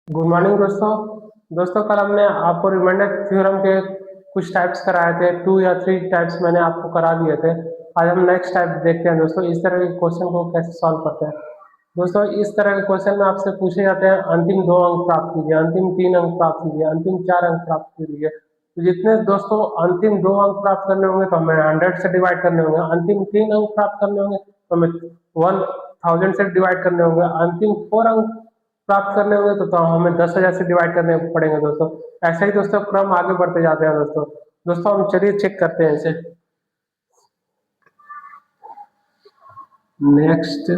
Good morning दोस्तों। कल हमने आपको रिमाइंडर थ्योरम के कुछ टाइप्स कराए थे, 2 या 3 टाइप्स मैंने आपको करा दिए थे। आज हम नेक्स्ट टाइप देखते हैं दोस्तों, इस तरह के क्वेश्चन को कैसे सॉल्व करते हैं। दोस्तों इस तरह के क्वेश्चन में आपसे पूछे जाते हैं अंतिम 2 अंक प्राप्त कीजिए, अंतिम 3 अंक प्राप्त कीजिए, अंतिम 4 अंक प्राप्त कीजिए। तो जितने दोस्तों अंतिम 2 अंक प्राप्त करने होंगे तो हमें 100 से डिवाइड करने होंगे, अंतिम 3 अंक प्राप्त करने होंगे तो हमें 1000 से डिवाइड करने होंगे, अंतिम 4 अंक प्राप्त करने होंगे तो हमें 10,000 से डिवाइड करने पड़ेंगे दोस्तों। ऐसे ही दोस्तों क्रम आगे बढ़ते जाते हैं दोस्तों। हम चलिए चेक करते हैं इसे। नेक्स्ट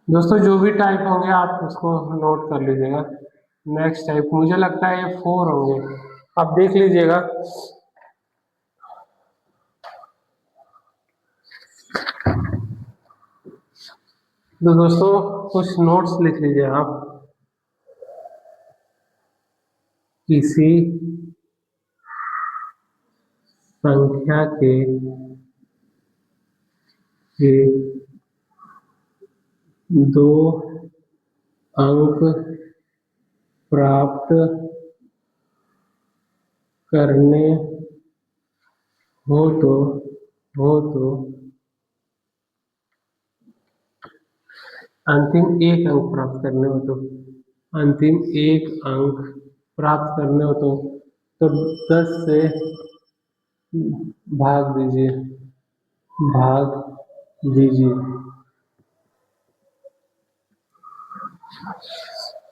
दोस्तों जो भी टाइप होंगे आप उसको नोट कर लीजिएगा। नेक्स्ट टाइप मुझे लगता है ये 4 होंगे, आप देख लीजिएगा। तो दोस्तों कुछ नोट्स लिख लीजिए आप। किसी संख्या के 2 अंक प्राप्त करने हो तो अंतिम 1 अंक प्राप्त करने हो तो अंतिम 1 अंक प्राप्त करने हो तो 10 से भाग दीजिए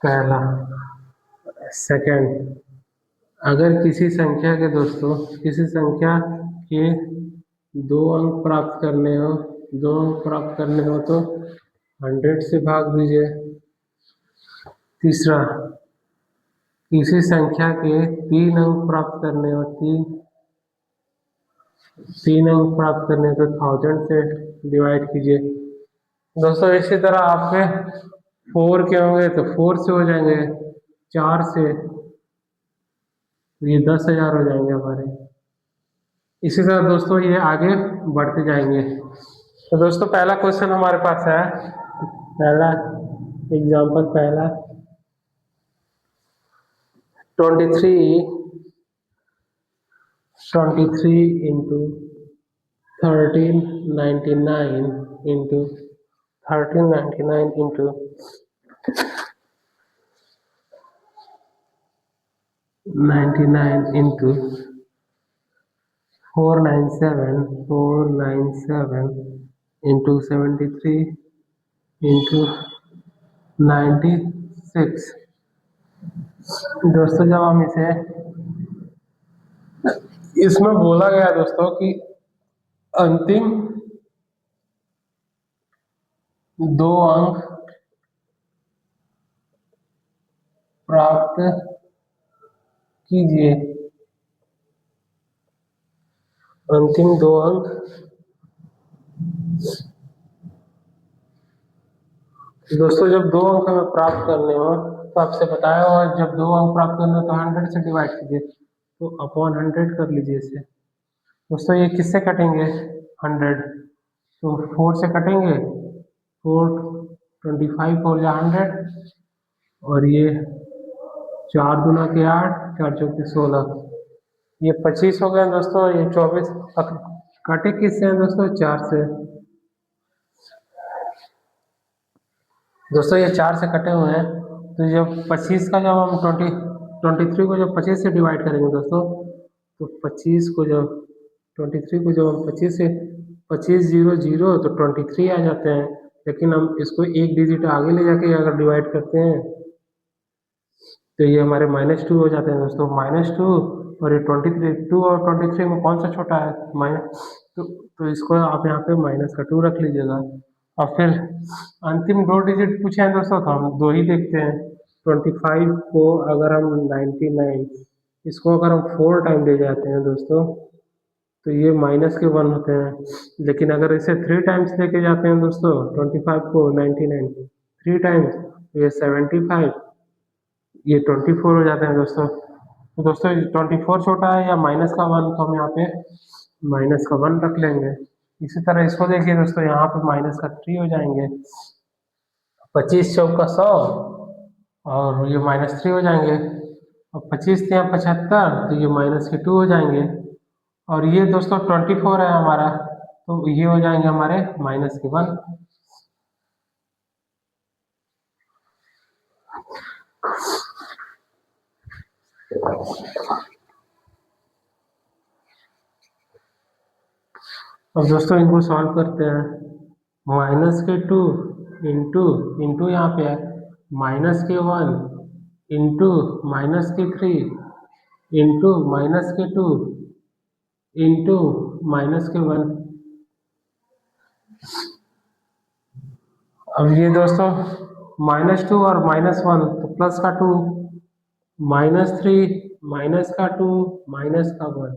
पहला। सेकंड, अगर किसी संख्या के 2 अंक प्राप्त करने हो तो 100 से भाग दीजिए। तीसरा, किसी संख्या के 3 अंक प्राप्त करने हो 1000 से डिवाइड कीजिए। दोस्तों इसी तरह आपके 4 के होंगे तो 4 से हो जाएंगे, 4 से ये 10,000 हो जाएंगे हमारे। इसी तरह दोस्तों ये आगे बढ़ते जाएंगे। तो दोस्तों पहला क्वेश्चन हमारे पास है, पहला एग्जाम्पल, पहला 23 इंटू 1399 इंटू 497 इंटू 73 इंटू 96। दोस्तों जब हम इसमें बोला गया दोस्तों कि अंतिम 2 अंक प्राप्त कीजिए, अंतिम 2 अंक। दोस्तों जब 2 अंक हमें प्राप्त करने हो तो आपसे बताया हुआ जब 2 अंक प्राप्त करने हो तो 100 से डिवाइड कीजिए, तो अपॉन 100 कर लीजिए इसे। दोस्तों ये किससे कटेंगे? 100 तो 4 से कटेंगे, 4 25 हो जाए 100, और ये 4 दूना के 8, 4 चौके 16, ये 25 हो गए दोस्तों। ये 24 कटे किससे हैं दोस्तों? 4 से। दोस्तों ये 4 से कटे हुए हैं, तो जब 25 का जब हम 23 को जब 25 से डिवाइड करेंगे दोस्तों, तो 25 को जब 23 को जब हम 25 से 25 0 0 तो 23 आ जाते हैं। लेकिन हम इसको एक डिजिट आगे ले जाके अगर डिवाइड करते हैं तो ये हमारे -2 हो जाते हैं दोस्तों। -2 और ये 23, 2 और 23 में कौन सा छोटा है? माइनस, तो इसको आप यहाँ पे -2 रख लीजिएगा। और फिर अंतिम 2 डिजिट पूछे हैं दोस्तों, तो हम 2 ही देखते हैं। 25 को अगर हम 99, इसको अगर हम 4 टाइम ले जाते हैं दोस्तों तो ये -1 होते हैं। लेकिन अगर इसे 3 टाइम्स लेके जाते हैं दोस्तों 25 को 99 3 टाइम्स, तो ये 75, ये 24 हो जाते हैं दोस्तों। तो दोस्तों 24 छोटा है या -1, तो हम यहाँ पे -1 रख लेंगे। इसी तरह इसको देखिए दोस्तों, यहाँ पे -3 हो जाएंगे। 25 चौका 100 और ये -3 हो जाएंगे। और 25 × 75 तो ये -2 हो जाएंगे। और ये दोस्तों 24 है हमारा, तो ये हो जाएंगे हमारे -1। अब दोस्तों इनको सॉल्व करते हैं। -2 इंटू इंटू यहाँ पे है -1 इंटू -3 इंटू -2 इंटू -1। अब ये दोस्तों -2 और -1 तो प्लस का 2, -3 माइनस का 2 -1।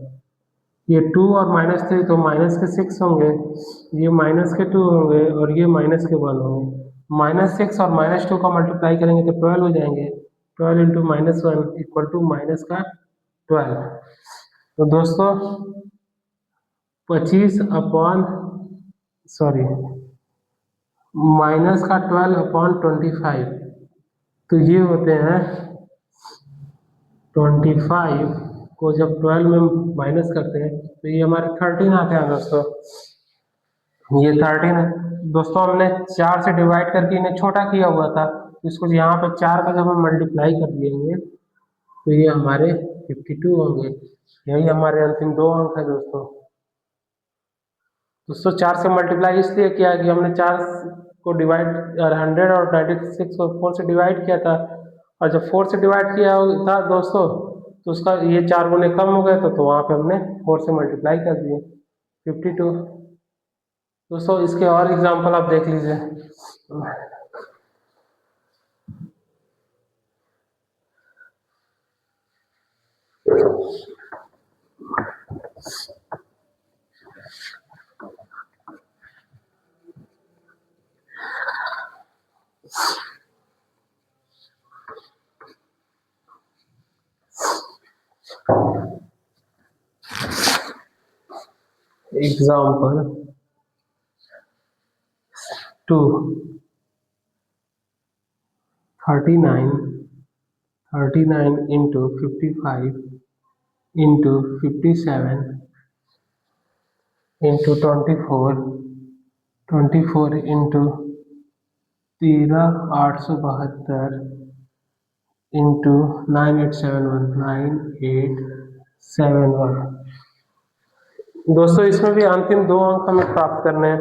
ये 2 और -3 तो -6 होंगे, ये -2 होंगे और ये -1 होंगे। -6 और -2 का मल्टीप्लाई करेंगे तो 12 हो जाएंगे। 12 इंटू -1 इक्वल टू -12। तो दोस्तों 12/25 तो ये होते हैं 25 को जब 12 में माइनस करते हैं तो ये हमारे 13 आते हैं दोस्तों। ये 13 है दोस्तों, हमने 4 से डिवाइड करके इन्हें छोटा किया हुआ था, इसको यहाँ पे 4 का जब हम मल्टीप्लाई कर दिएंगे तो ये हमारे 52 होंगे। यही हमारे अंतिम 2 अंक है दोस्तों। दोस्तों 4 से मल्टीप्लाई इसलिए किया कि हमने 4 को डिवाइड और 100 और 96 को 4 से डिवाइड किया था, और जब 4 से डिवाइड किया था दोस्तों तो उसका ये 4 गुने कम हो गए तो वहाँ पे हमने 4 से मल्टीप्लाई कर दिए 52। दोस्तों इसके और एग्जांपल आप देख लीजिए। Example 2 39 into 55 into 57 into 24 into 13,872 into 9871। दोस्तों इसमें भी अंतिम 2 अंक हमें प्राप्त करने हैं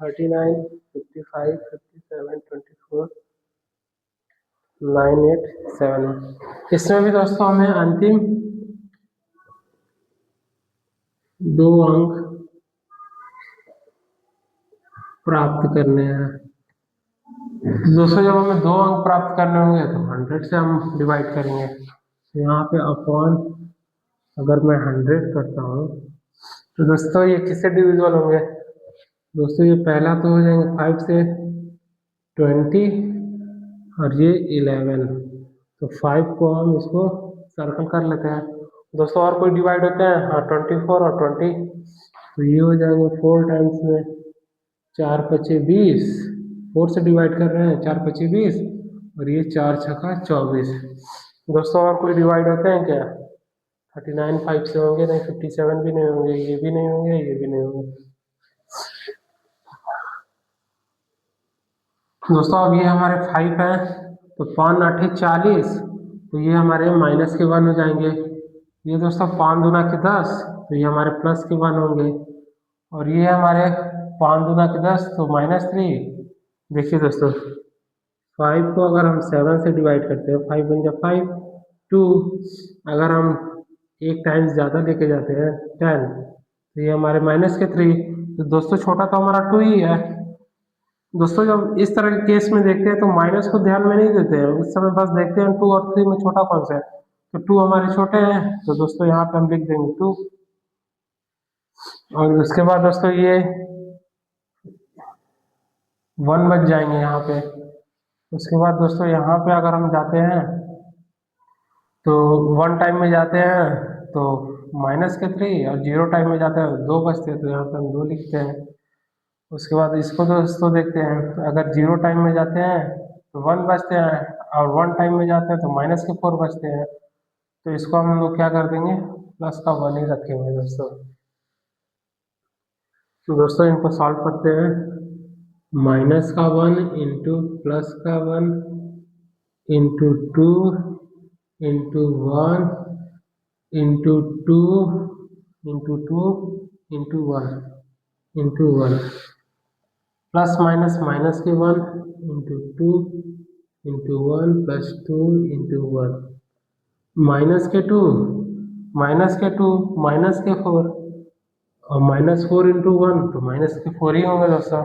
39 55 57 24 9871। इसमें भी दोस्तों हमें अंतिम 2 अंक प्राप्त करने हैं। दोस्तों जब हमें 2 अंक प्राप्त करने होंगे तो 100 से हम डिवाइड करेंगे। तो यहाँ पे अपॉन अगर मैं 100 करता हूँ तो दोस्तों ये किससे डिविजिबल होंगे? दोस्तों ये पहला तो हो जाएंगे 5 से 20 और ये 11, तो 5 को हम इसको सर्कल कर लेते हैं। दोस्तों और कोई डिवाइड होते हैं? हाँ 24 और 20, तो ये हो जाएंगे 4 टाइम्स में 4 पचे 20, 4 से डिवाइड कर रहे हैं 4 पचे 20 और ये 4 छक्का 24। दोस्तों और कोई डिवाइड होते हैं क्या? 39 5 से होंगे नहीं, 57 भी नहीं होंगे, ये भी नहीं होंगे, ये भी नहीं होंगे। दोस्तों अब ये हमारे 5 है तो 5 8 40, तो ये हमारे -1 हो जाएंगे। ये दोस्तों 5 दूना के 10 तो ये हमारे +1 होंगे। और ये हमारे 5 दूना के 10 तो -3। देखिए दोस्तों 5 को अगर हम 7 से डिवाइड करते हैं 5 बन जाए 5 2, अगर हम एक टाइम्स ज़्यादा लेके जाते हैं 10 तो ये हमारे -3। तो दोस्तों छोटा तो हमारा 2 ही है। दोस्तों जब इस तरह के केस में देखते हैं तो माइनस को ध्यान में नहीं देते हैं, उस समय बस देखते हैं 2 और 3 में छोटा कौन सा है, तो 2 हमारे छोटे हैं तो दोस्तों यहाँ पे हम लिख देंगे 2। और उसके बाद दोस्तों ये 1 बच जाएंगे यहाँ पे। उसके बाद दोस्तों यहाँ पे अगर हम जाते हैं तो 1 टाइम में जाते हैं तो -3 और 0 टाइम में जाते हैं 2 बचते हैं, तो यहाँ पे हम 2 लिखते हैं। उसके बाद इसको दोस्तों देखते हैं, अगर 0 टाइम में जाते हैं तो 1 बचते हैं और 1 टाइम में जाते हैं तो माइनस के 4 बचते हैं, तो इसको हम लोग क्या कर देंगे, प्लस का 1 ही रखेंगे दोस्तों। तो दोस्तों इनको सॉल्व करते हैं, माइनस का 1 इंटू प्लस का 1 into 2 into 1 into 2 into 2 into 1 into 1 plus minus minus के 1 into 2 into 1 plus 2 into 1 minus के 2 माइनस के 2 माइनस के 4 और माइनस 4 इंटू 1 तो माइनस के 4 ही होंगे दोस्तों।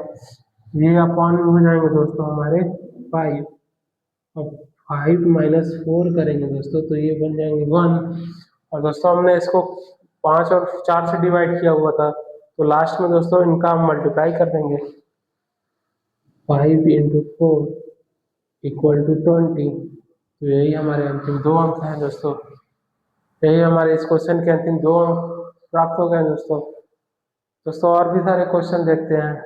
ये अपॉन में हो जाएंगे दोस्तों हमारे 5, अब 5 माइनस 4 करेंगे दोस्तों तो ये बन जाएंगे 1। और दोस्तों हमने इसको 5 और 4 से डिवाइड किया हुआ था, तो लास्ट में दोस्तों इनका हम मल्टीप्लाई कर देंगे, 5 इंटू 4 इक्वल टू 20। तो यही हमारे अंतिम 2 अंक हैं दोस्तों। यही हमारे इस क्वेश्चन के अंतिम 2 अंक प्राप्त हो गए दोस्तों। दोस्तों और भी सारे क्वेश्चन देखते हैं।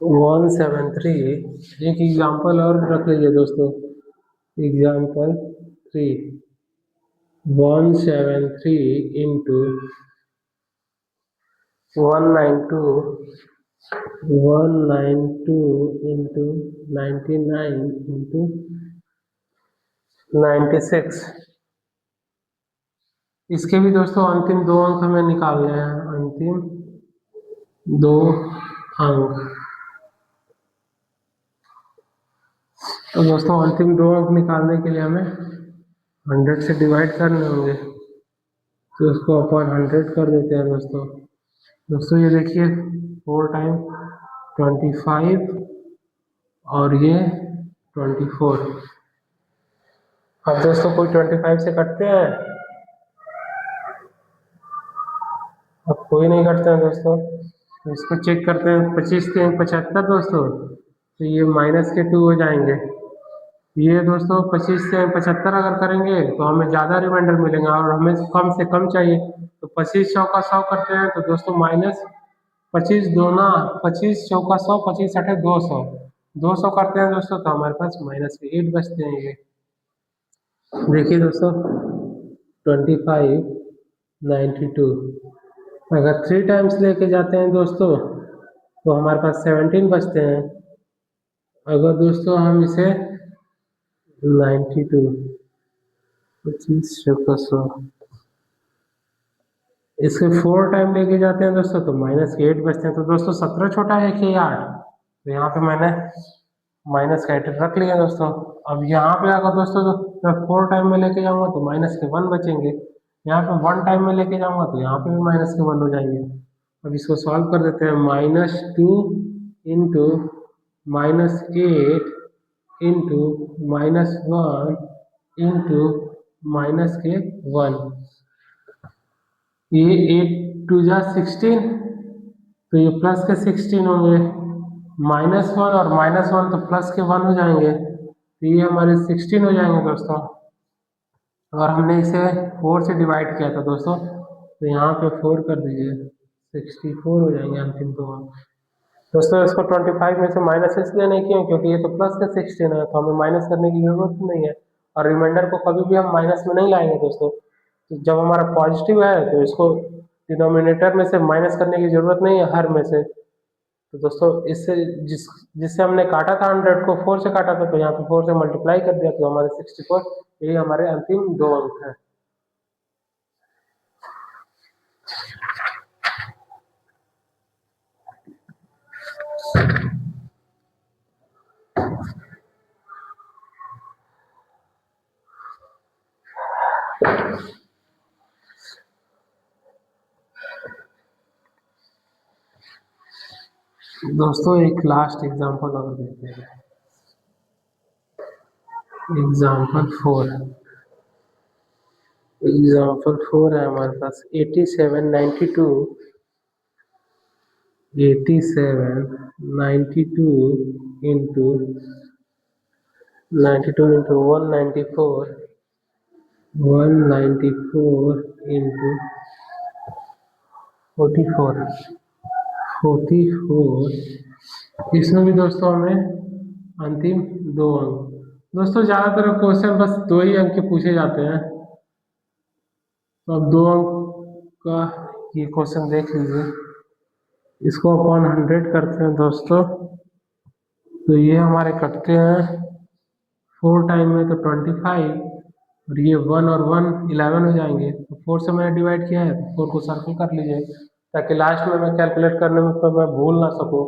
वन 7 3 एक एग्जाम्पल और रख लीजिए दोस्तों, एग्जाम्पल 3 173 इंटू 192 इंटू 99 इंटू 96। इसके भी दोस्तों अंतिम 2 अंक हमें निकालने हैं, अंतिम 2 अंक। तो दोस्तों अंतिम 2 अंक निकालने के लिए हमें 100 से डिवाइड करने होंगे, तो इसको अपन 100 कर देते हैं दोस्तों। दोस्तों ये देखिए 4 टाइम 25 और ये 24। अब दोस्तों कोई 25 से कटते हैं? अब कोई नहीं कटते हैं दोस्तों। तो इसको चेक करते हैं, 25 के 75 दोस्तों, तो ये माइनस के 2 हो जाएंगे। ये दोस्तों 25 से 75 अगर करेंगे तो हमें ज़्यादा रिमाइंडर मिलेगा और हमें कम से कम चाहिए, तो 25 चौका 100 करते हैं तो दोस्तों माइनस 25 दूना 25 चौका 100 25 अठे 200 करते हैं दोस्तों, तो हमारे पास माइनस के 8 बचते हैं। ये देखिए दोस्तों 25 92 अगर 3 टाइम्स लेके जाते हैं दोस्तों तो हमारे पास 17 बचते हैं। अगर दोस्तों हम इसे 92 25 चौका 100 इसके 4 टाइम लेके जाते हैं दोस्तों तो माइनस के 8 बचते हैं। तो दोस्तों 17 छोटा है कि 8, तो यहाँ पे मैंने माइनस का 8 रख लिया दोस्तों। अब यहाँ पे अगर दोस्तों मैं 4 टाइम में लेके जाऊंगा तो माइनस के 1 बचेंगे, यहाँ पे 1 टाइम में लेके जाऊंगा तो यहाँ पे भी माइनस के 1 हो जाएंगे। अब इसको सॉल्व कर देते हैं, -2 इंटू -8 इंटू -1 इंटू माइनस के 1। ये 8 2 जा 16, तो ये प्लस के 16 होंगे, -1 और -1 तो प्लस के 1 हो जाएंगे, तो ये हमारे 16 हो जाएंगे दोस्तों। और हमने इसे 4 से डिवाइड किया था दोस्तों, तो यहाँ पे 4 कर दीजिए, 64 हो जाएंगे अंतिम 2 अंक। दोस्तों इसको 25 में से माइनस इसलिए नहीं किया क्योंकि ये तो प्लस का 16 है, तो हमें माइनस करने की जरूरत नहीं है, और रिमाइंडर को कभी भी हम माइनस में नहीं लाएंगे दोस्तों। तो जब हमारा पॉजिटिव है तो इसको डिनोमिनेटर में से माइनस करने की जरूरत नहीं है हर में से। तो दोस्तों इससे जिससे हमने काटा था 100 को 4 से काटा था, तो यहाँ पे 4 से मल्टीप्लाई कर दिया तो हमारे 64, ये हमारे अंतिम 2 अंक है। दोस्तों एक लास्ट एग्जांपल और देखते हैं, एग्जांपल 4 एग्जाम्पल 4 है हमारे पास 87 92 into 194 into 44 44 इसमें भी दोस्तों हमें अंतिम 2 अंक। दोस्तों ज़्यादातर क्वेश्चन बस 2 ही अंक के पूछे जाते हैं, तो अब 2 अंक का ये क्वेश्चन देख लीजिए। इसको अपन 100 करते हैं दोस्तों, तो ये हमारे कटते हैं 4 टाइम में तो 25, और ये 1 और 1 11 हो जाएंगे। तो 4 से मैंने डिवाइड किया है, तो 4 को सर्कल कर लीजिए ताकि लास्ट में मैं कैलकुलेट करने में तो मैं भूल ना सकूँ।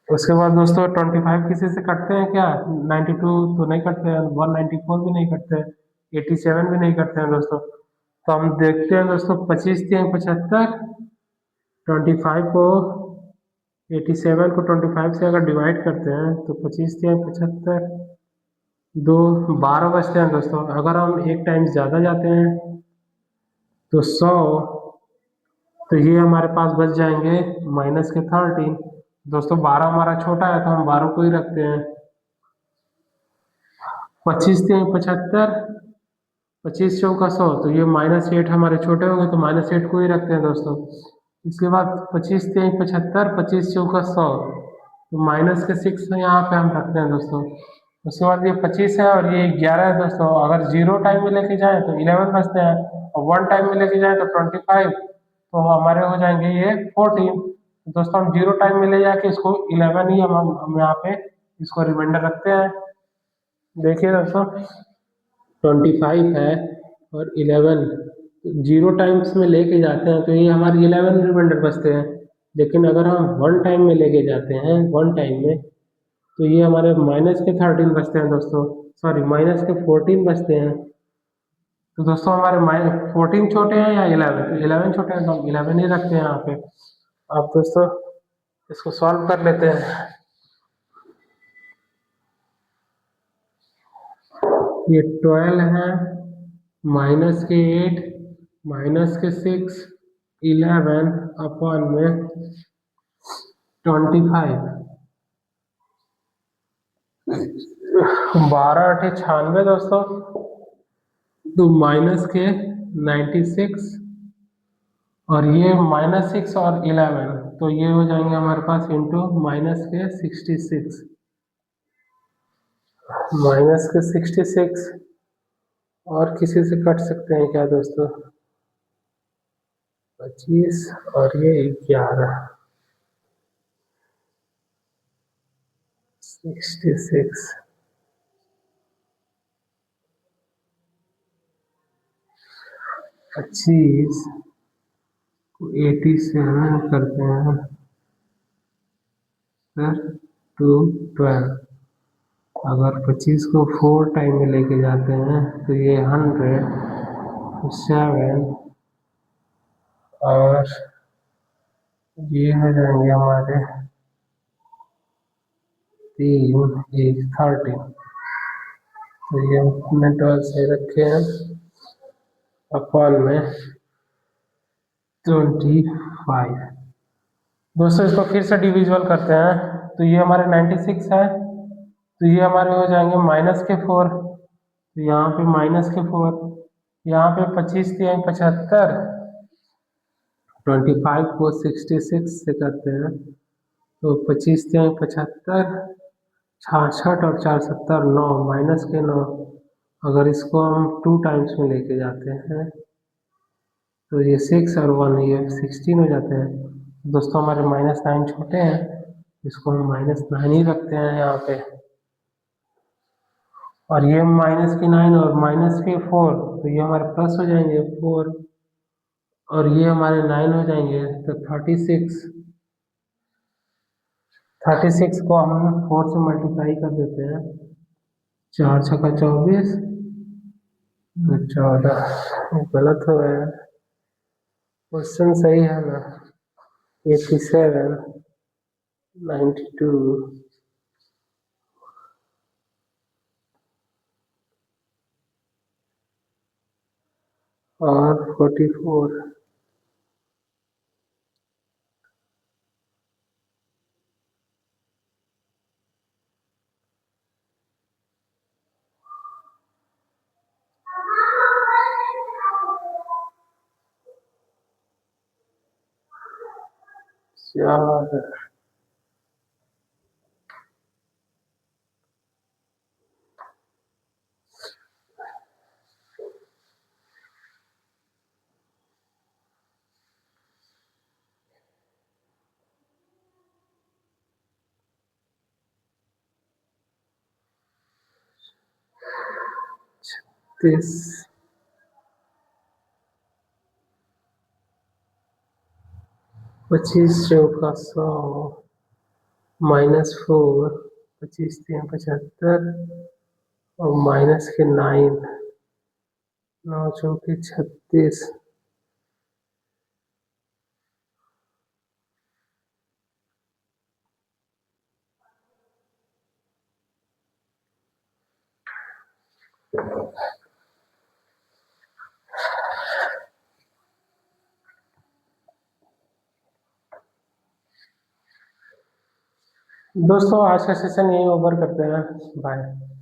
उसके बाद दोस्तों 25 किसी से कटते हैं क्या? 92 तो नहीं कटते हैं, 194 भी नहीं कटते हैं, 87 भी नहीं कटते हैं दोस्तों। तो हम देखते हैं दोस्तों 25 3 75, 25 को 87 को 25 से अगर डिवाइड करते हैं तो 25 3 75, 2 12 बचते हैं दोस्तों। अगर हम एक टाइम ज़्यादा जाते हैं तो 100, तो ये हमारे पास बच जाएंगे माइनस के 13। दोस्तों 12 हमारा छोटा है तो हम 12 को ही रखते हैं। 25 3 75, 25 चौका 100, तो ये -8 हमारे छोटे होंगे तो -8 को ही रखते हैं दोस्तों। इसके बाद 25 3 75, 25 चौका 100, तो माइनस के 6 यहाँ पे हम रखते हैं दोस्तों। उसके बाद ये 25 है और ये 11 है दोस्तों। अगर 0 टाइम में लेके जाए तो 11 बचते हैं, और 1 टाइम में लेके जाए तो 25, तो हमारे हो जाएंगे ये 14। तो दोस्तों हम 0 टाइम में ले जाके इसको 11 ही हम यहाँ पे इसको रिमाइंडर रखते हैं। देखिए दोस्तों 25 है और 11 0 टाइम्स में लेके जाते हैं तो ये हमारे 11 रिमाइंडर बचते हैं। लेकिन अगर हम 1 टाइम में लेके जाते हैं 1 टाइम में, तो ये हमारे माइनस के 13 बचते हैं दोस्तों, सॉरी माइनस के 14 बचते हैं। तो दोस्तों हमारे 14 छोटे हैं या 11? तो 11 छोटे हैं तो हम 11 ही रखते हैं यहाँ पे। अब दोस्तों इसको सॉल्व कर लेते हैं। ये 12 है, माइनस के 8, माइनस के 6, 11 अपॉन में 25, 12 8 96 दोस्तों, तो माइनस के 96, और ये -6 और 11, तो ये हो जाएंगे हमारे पास इंटू माइनस के 66, माइनस के 66। और किसी से कट सकते हैं क्या दोस्तों? 25 और ये 11, 66, 25 को 87 करते हैं फिर 2 12। अगर 25 को 4 टाइम में लेके जाते हैं तो ये 100 7, और ये हो जाएंगे हमारे 3 1 13। तो ये हमने 12 से रखे हैं अपॉन में 25। दोस्तों इसको फिर से डिविजिबल करते हैं, तो ये हमारे 96 है, तो ये हमारे हो जाएंगे -4, तो यहाँ पे -4, यहाँ पे 25 3 75, 25 को 66 से करते हैं तो 25 3 75, 66 और 4 70 9, -9। अगर इसको हम 2 टाइम्स में लेके जाते हैं तो ये 6 और 1 ये 16 हो जाते हैं। दोस्तों हमारे -9 छोटे हैं, इसको हम -9 ही रखते हैं यहाँ पे। और ये -9 और -4, तो ये हमारे प्लस हो जाएंगे 4, और ये हमारे 9 हो जाएंगे तो 36। 36 को हम 4 से मल्टीप्लाई कर देते हैं, 4 छक्का 24, 14। गलत हो गया, क्वेश्चन सही है ना? 87 92, 44 4 36 25 चौका 100 -4 25 3 75 और माइनस के 9 9 चौके 36 दोस्तों आज का सेशन यहीं ओवर करते हैं। बाय।